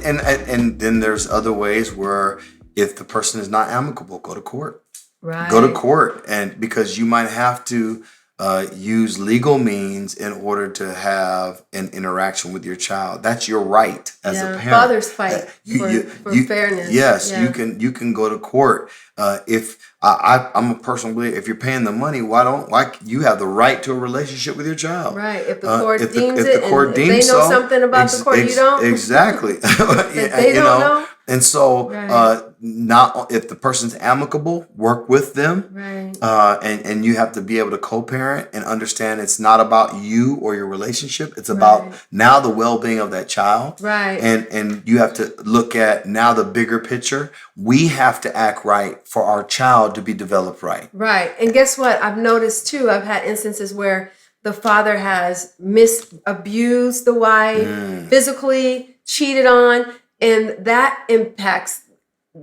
and then there's other ways where if the person is not amicable, go to court. Right. Go to court, and because you might have to use legal means in order to have an interaction with your child. That's your right as a parent. Fathers fight for fairness. Yes, you can go to court. If I'm a personal believer, if you're paying the money, why you have the right to a relationship with your child? Right. If the court deems if the court deems they know so, something about the court, you don't. Exactly. They don't know. And so, not if the person's amicable, work with them, right? And you have to be able to co-parent and understand it's not about you or your relationship. It's about now the well-being of that child, right? And you have to look at now the bigger picture. We have to act right for our child to be developed right, right. And guess what? I've noticed too. I've had instances where the father has abused the wife, physically cheated on. And that impacts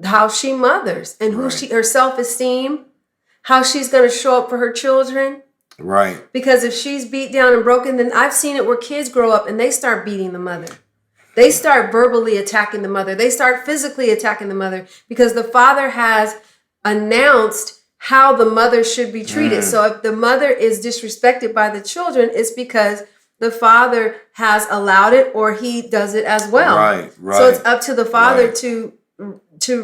how she mothers and her self-esteem, how she's going to show up for her children. Right. Because if she's beat down and broken, then I've seen it where kids grow up and they start beating the mother. They start verbally attacking the mother. They start physically attacking the mother because the father has announced how the mother should be treated. So if the mother is disrespected by the children, it's because the father has allowed it or he does it as well. Right. So it's up to the father to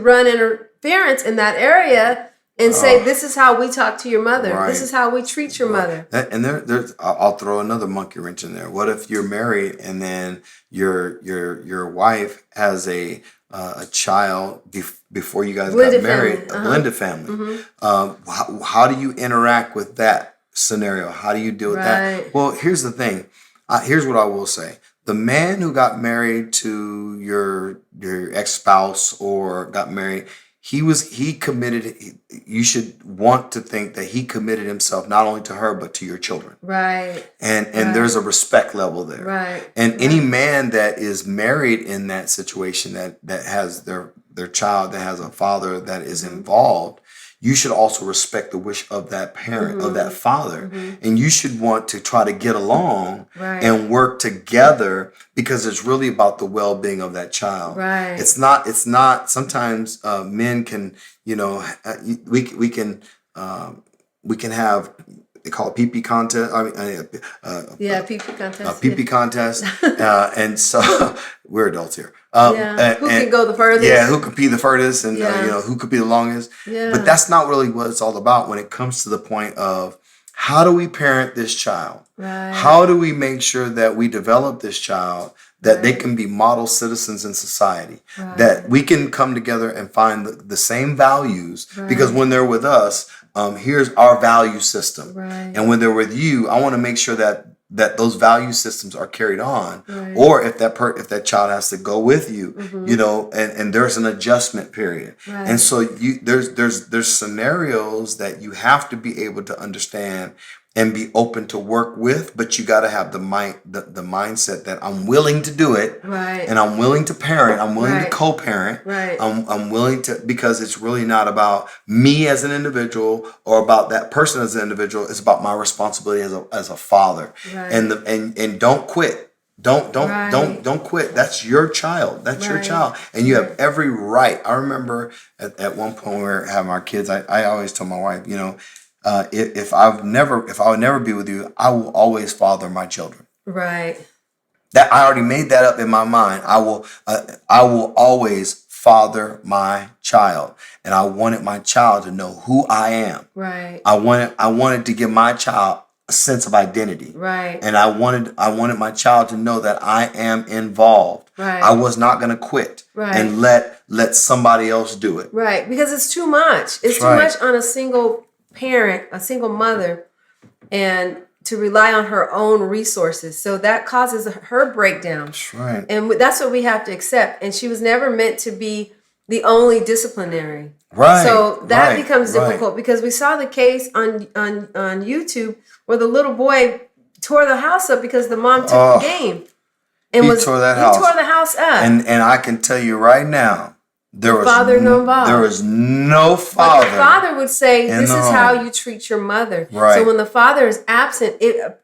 run interference in that area and say, this is how we talk to your mother. This is how we treat your mother. And I'll throw another monkey wrench in there. What if you're married and then your wife has a child before you guys got married, a blended family? How do you interact with that scenario? How do you deal with that? Well, here's the thing. Here's what I will say. The man who got married to your ex-spouse or got married, he committed, you should want to think that he committed himself not only to her, but to your children. Right. And there's a respect level there. Right. And any man that is married in that situation that has their child, that has a father that is involved, you should also respect the wish of that parent, of that father. And you should want to try to get along and work together because it's really about the well-being of that child. Right. It's not, sometimes men can, we can have, they call it pee-pee contest. pee-pee contest. Pee-pee contest. And so we're adults here. Who can go the furthest? Yeah, who could pee the furthest and who could be the longest. Yeah. But that's not really what it's all about when it comes to the point of how do we parent this child? Right. How do we make sure that we develop this child that they can be model citizens in society, that we can come together and find the same values because when they're with us, here's our value system. And when they're with you, I want to make sure that those value systems are carried on, or if that child has to go with you, and there's an adjustment period. And so there's scenarios that you have to be able to understand and be open to work with, but you got to have the mindset that I'm willing to do it, and I'm willing to parent, I'm willing to co-parent, I'm willing to, because it's really not about me as an individual or about that person as an individual. It's about my responsibility as a father, and don't quit. Don't quit. That's your child. That's your child, and you have every right. I remember at one point when we were having our kids, I always told my wife, if I would never be with you, I will always father my children. Right. That I already made that up in my mind. I will always father my child, and I wanted my child to know who I am. Right. I wanted to give my child a sense of identity. Right. And I wanted my child to know that I am involved. Right. I was not going to quit and let somebody else do it. Right. Because it's too much. It's too much on a single parent, a single mother, and to rely on her own resources. So that causes her breakdown. That's right. And that's what we have to accept. And she was never meant to be the only disciplinary. Right. So that becomes difficult because we saw the case on YouTube where the little boy tore the house up because the mom took the game. And he tore the house up. And I can tell you right now, there was no father. There was no father. But the father would say, "This is how you treat your mother." Right. So when the father is absent, it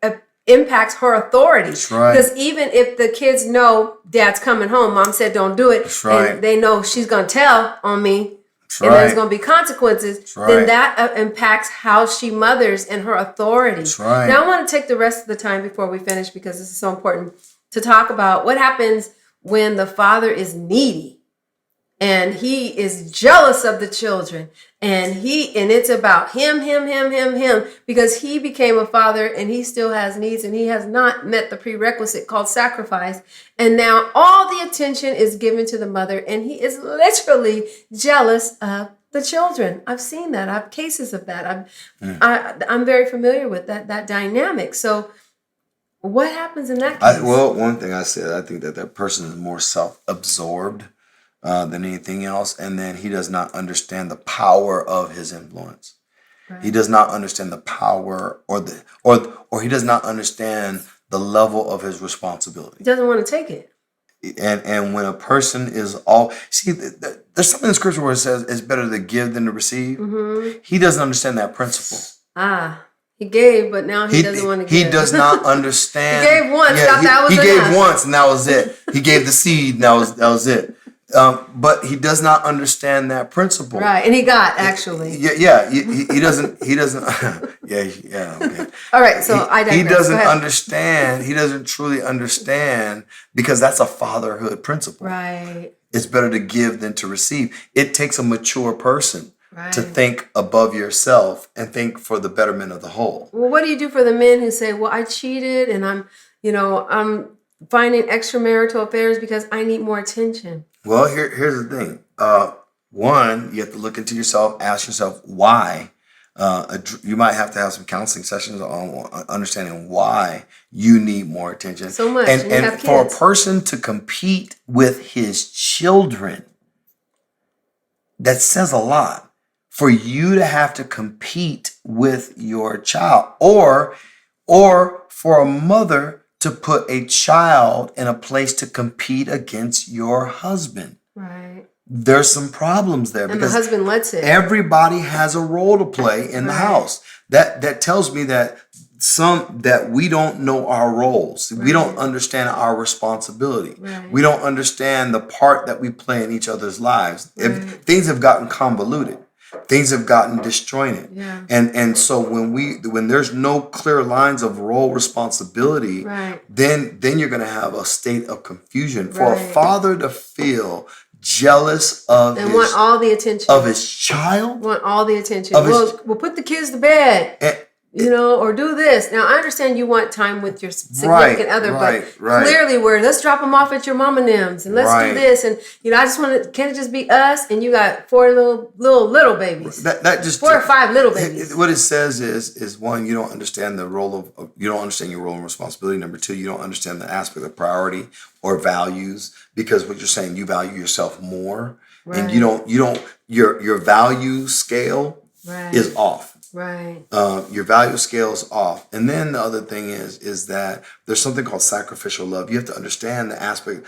impacts her authority. That's right. Because even if the kids know dad's coming home, mom said don't do it, That's right. and they know she's going to tell on me, That's and right. there's going to be consequences, That's right. then that impacts how she mothers and her authority. That's right. Now, I want to take the rest of the time before we finish, because this is so important, to talk about what happens when the father is needy and he is jealous of the children, and it's about him, because he became a father and he still has needs, and he has not met the prerequisite called sacrifice. And now all the attention is given to the mother, and he is literally jealous of the children. I've seen that. I have cases of that. I'm very familiar with that dynamic. So what happens in that case? Well, one thing I said, I think that person is more self-absorbed than anything else, and then he does not understand the power of his influence. Right. He does not understand the power, or he does not understand the level of his responsibility. He doesn't want to take it. And when a person is there's something in scripture where it says it's better to give than to receive. Mm-hmm. He doesn't understand that principle. He gave, but now he doesn't want to give. He does not understand. He gave once, thought that was enough. He gave once, and that was it. He gave the seed, and that was it. But he does not understand that principle. Right, and he got, actually. Yeah. He doesn't. Yeah. Okay. All right, so I digress. He doesn't understand. He doesn't truly understand, because that's a fatherhood principle. Right. It's better to give than to receive. It takes a mature person to think above yourself and think for the betterment of the whole. Well, what do you do for the men who say, "Well, I cheated and I'm finding extramarital affairs because I need more attention"? Well, here's the thing. One, you have to look into yourself, ask yourself why. You might have to have some counseling sessions on understanding why you need more attention. So much. And for a person to compete with his children, that says a lot. For you to have to compete with your child, or for a mother to put a child in a place to compete against your husband. Right. There's some problems there, because the husband lets it. Everybody has a role to play in the house. That tells me that we don't know our roles. Right. We don't understand our responsibility. Right. We don't understand the part that we play in each other's lives. Right. If things have gotten convoluted, things have gotten disjointed. Yeah. And so when there's no clear lines of role responsibility, then you're going to have a state of confusion. For a father to feel jealous of want all the attention of his child, want all the attention. We'll put the kids to bed. Or do this. Now, I understand you want time with your significant other, but clearly let's drop them off at your mom and them's, and let's do this. And, I just can it just be us? And you got 4 little babies. That just 4 or 5 little babies. What it says is one, you don't understand the role you don't understand your role and responsibility. Number 2, you don't understand the aspect of priority or values, because what you're saying, you value yourself more, and your value scale is off. Right. Your value scale is off. And then the other thing is that there's something called sacrificial love. You have to understand the aspect.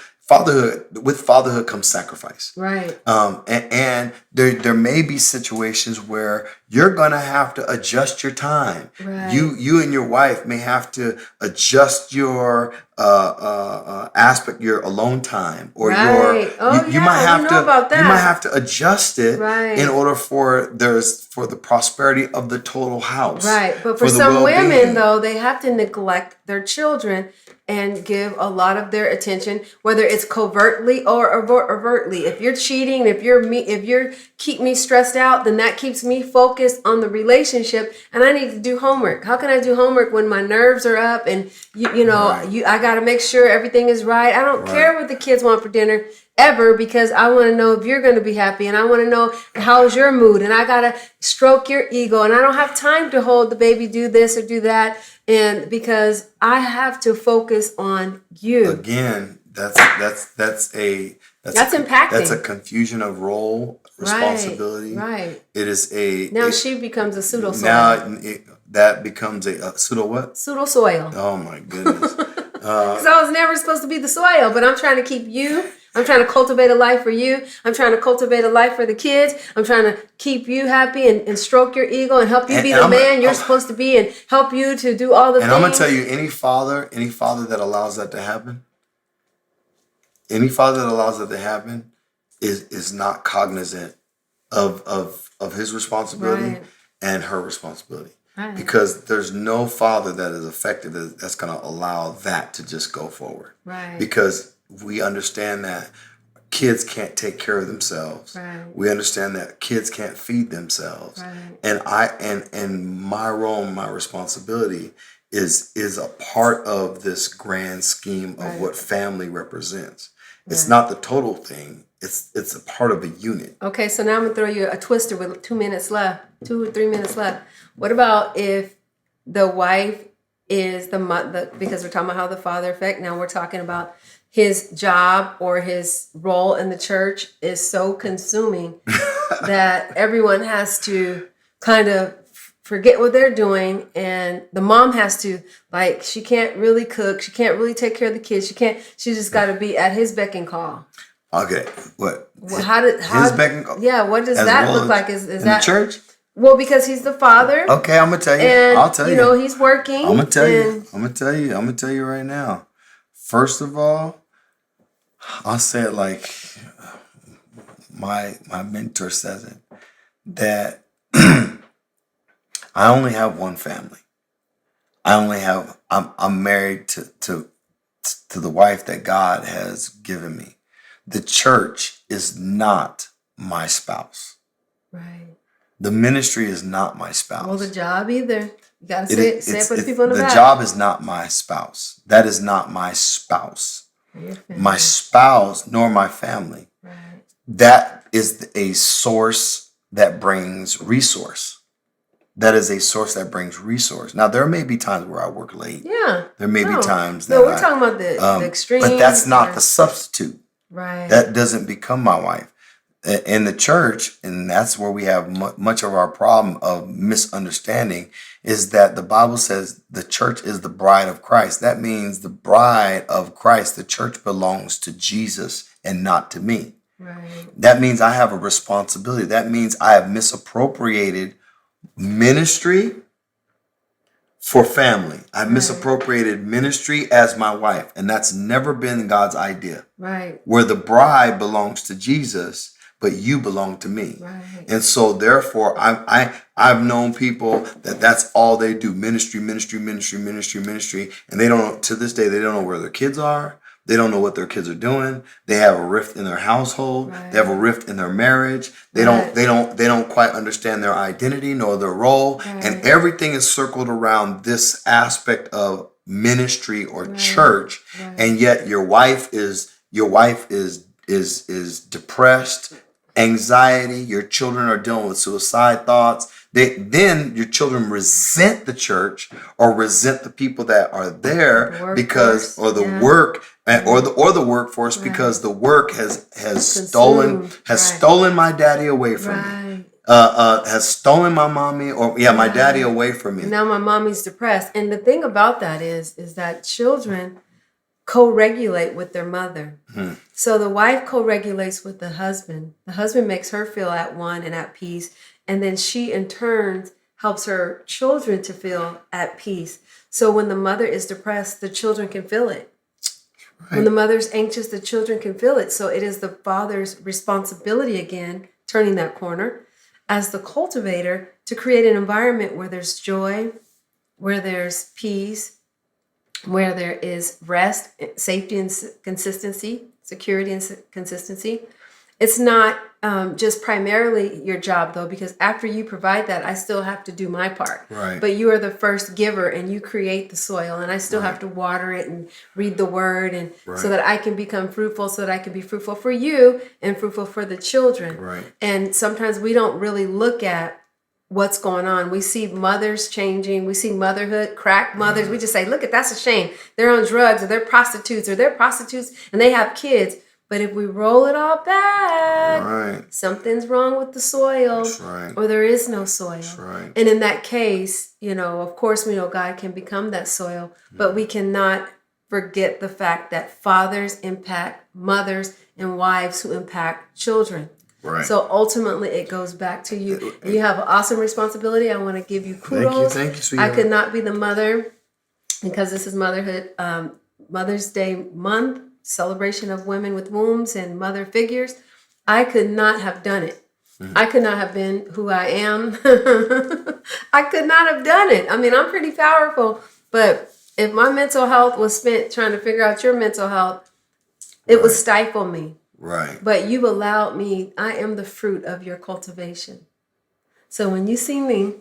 With fatherhood comes sacrifice. Right. And there may be situations where you're gonna have to adjust your time. Right. You and your wife may have to adjust your aspect, your alone time, or you might have to adjust it in order for the prosperity of the total house. Right. But for some women, though, they have to neglect their children and give a lot of their attention, whether it's covertly or overtly. If you're cheating, if you're keep me stressed out, then that keeps me focused on the relationship, and I need to do homework. How can I do homework when my nerves are up and I got to make sure everything is right? I don't care what the kids want for dinner ever, because I want to know if you're going to be happy, and I want to know how's your mood, and I got to stroke your ego, and I don't have time to hold the baby, do this or do that, and because I have to focus on you. Again, that's impacting. That's a confusion of role, responsibility. Right. It is she becomes a pseudo soil. Now that becomes a pseudo what? Pseudo soil. Oh my goodness. Because I was never supposed to be the soil, but I'm trying to keep you I'm trying to cultivate a life for you. I'm trying to cultivate a life for the kids. I'm trying to keep you happy and stroke your ego and help you be the man you're supposed to be and help you to do all the things. And I'm going to tell you, any father that allows that to happen, is not cognizant of his responsibility Right. and her responsibility. Right. Because there's no father that is effective that's going to allow that to just go forward. Right. Because we understand that kids can't take care of themselves. Right. We understand that kids can't feed themselves. Right. And my role and my responsibility is a part of this grand scheme of Right. what family represents. It's Right. not the total thing. It's a part of a unit. Okay, so now I'm gonna throw you a twister with 2 minutes left, 2 or 3 minutes left. What about if the wife is the mother? Because we're talking about how the father effect. Now we're talking about his job or his role in the church is so consuming that everyone has to kind of forget what they're doing, and the mom has to, like, she can't really cook, she can't really take care of the kids, she just got to be at his beck and call. Okay, what? Well, how His beck and call? Yeah, what does As that well look as like? Is in that the church? Well, because he's the father. Okay, I'm gonna tell you. And I'll tell you. You know, he's working. I'm gonna tell you. and- I'm gonna tell you right now. First of all, I'll say it like my mentor says it, that I only have one family. I'm married to the wife that God has given me. The church is not my spouse. Right. The ministry is not my spouse. Well, the job either. You gotta It- say it it's- for the it- people in the back. job is not my spouse. That is not my spouse. Your family. My spouse, nor my family. Right. That is a source that brings resource. That is a source that brings resource. Now, there may be times where I work late. Yeah. There may No. be times that No, we're talking about the extreme. but that's not the substitute. Right. That doesn't become my wife. In the church, and that's where we have much of our problem of misunderstanding, is that the Bible says the church is the bride of Christ. That means the bride of Christ, the church, belongs to Jesus and not to me. Right. That means I have a responsibility. That means I have misappropriated ministry for family. I misappropriated ministry as my wife, and that's never been God's idea. Right. Where the bride belongs to Jesus, but you belong to me. Right. And so therefore I've known people that's all they do, ministry, and they don't, to this day, they don't know where their kids are. They don't know what their kids are doing. They have a rift in their household. Right. They have a rift in their marriage. They Right. don't quite understand their identity nor their role. Right. And everything is circled around this aspect of ministry or church. Right. And yet your wife is depressed, anxiety, your children are dealing with suicide thoughts. Then your children resent the church or resent the people that are there Workforce, work or the workforce, because the work has Consumed. stolen my daddy away from me. Right. Has stolen my mommy my daddy away from me. And now my mommy's depressed. And the thing about that is that children co-regulate with their mother. So the wife co-regulates with the husband. The husband makes her feel at one and at peace. And then she in turn helps her children to feel at peace. So when the mother is depressed, the children can feel it. Right. When the mother's anxious, the children can feel it. So it is the father's responsibility, again, turning that corner, as the cultivator, to create an environment where there's joy, where there's peace, where there is rest, safety and consistency, security and consistency. It's not just primarily your job, though, because after you provide that, I still have to do my part. Right. But you are the first giver, and you create the soil, and I still have to water it and read the word, and so that I can become fruitful, so that I can be fruitful for you and fruitful for the children. Right. And sometimes we don't really look at what's going on. We see mothers changing. We see motherhood, crack mothers. We just say, look, that's a shame. They're on drugs, or they're prostitutes, and they have kids. But if we roll it all back, Right. something's wrong with the soil, That's right. or there is no soil. That's right. And in that case, of course, we know God can become that soil, but we cannot forget the fact that fathers impact mothers, and wives who impact children. Right. So ultimately, it goes back to you. And you have an awesome responsibility. I want to give you kudos. Thank you, sweetheart. I could not be the mother, because this is motherhood, Mother's Day month, celebration of women with wombs and mother figures. I could not have done it. I could not have been who I am. I could not have done it. I mean, I'm pretty powerful, but if my mental health was spent trying to figure out your mental health, it would stifle me. Right. But you allowed me, I am the fruit of your cultivation. So when you see me,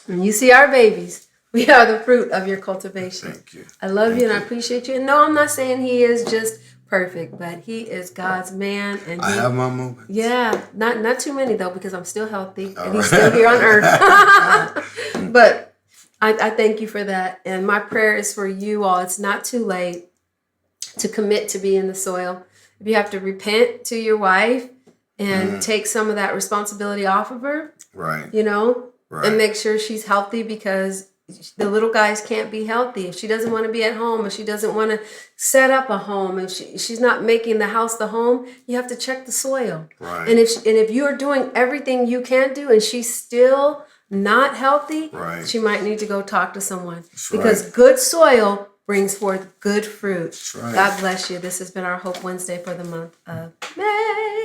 when you see our babies, we are the fruit of your cultivation. Thank you. I love you and I appreciate you. And no, I'm not saying he is just perfect, but he is God's man. And I have my moments. yeah, not too many though, because I'm still healthy and he's still here on earth. But I thank you for that. And my prayer is for you all. It's not too late to commit to be in the soil. If you have to repent to your wife and take some of that responsibility off of her, Right. you know, Right. and make sure she's healthy, because the little guys can't be healthy. If she doesn't want to be at home, if she doesn't want to set up a home, if she's not making the house the home, you have to check the soil. Right. And if you are doing everything you can do and she's still not healthy, Right. she might need to go talk to someone. That's Because right. good soil brings forth good fruit. That's right. God bless you. This has been our Hope Wednesday for the month of May.